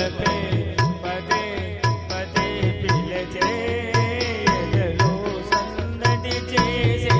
వలపే పదే పదే పిలిచే ఎదలో సందడి చేసే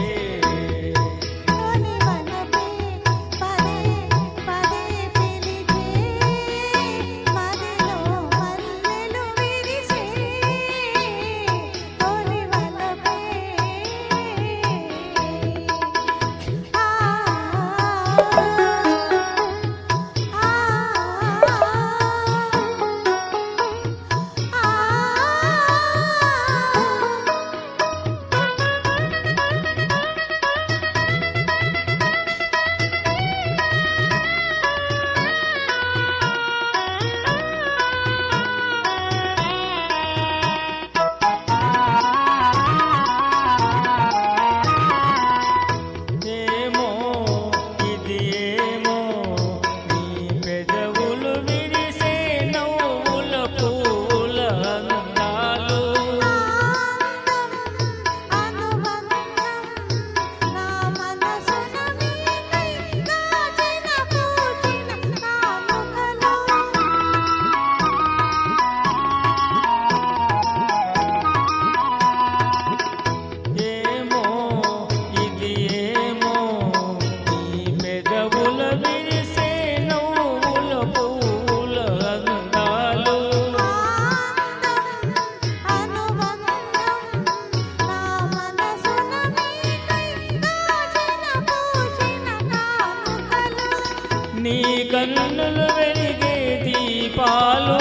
నీ కన్నులు వెలిగే దీపాలు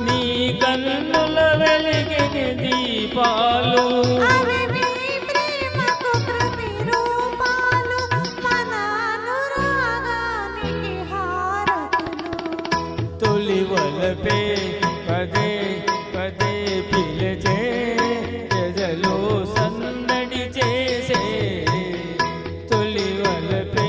నీ కన్నుల వెలిగే దీపాలు తొలి వలపే పదే పదే పిలిచే ఎదలో సందడి చేసే తొలి వలపే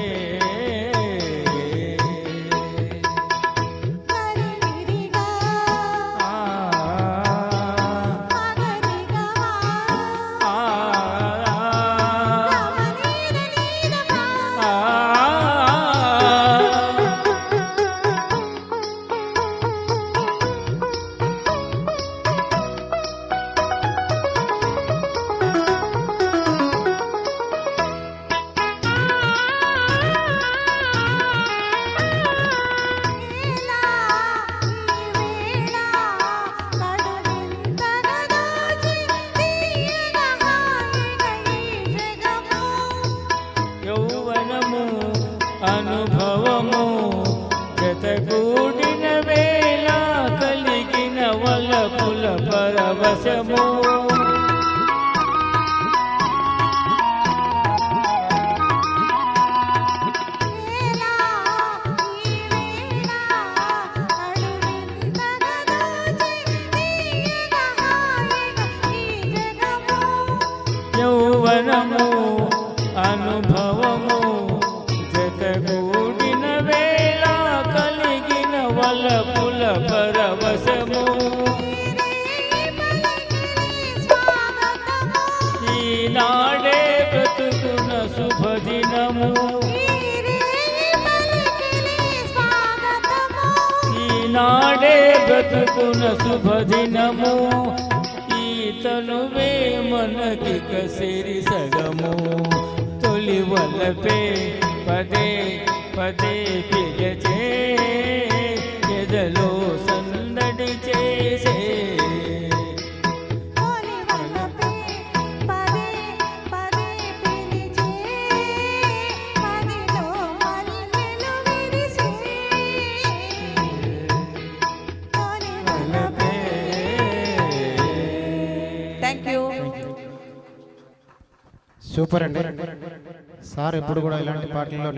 అనుభవము జతగూడిన వేళ కలిగిన వలపుల పరవశము యౌవనము అనుభవము జతగూడిన వేళ కలిగిన వలపుల పరవశము ఈనాడే బ్రతుకున శుభదినము ఈనాడే బ్రతుకున శుభదినము ఈతనువే మనకి కసిరి సగము తొలి వలపే పదే పదే పిలిచే ఎదలో సందడి చేసే సూపర్ అండి సార్ ఎప్పుడు కూడా ఇలాంటి పాటల్లో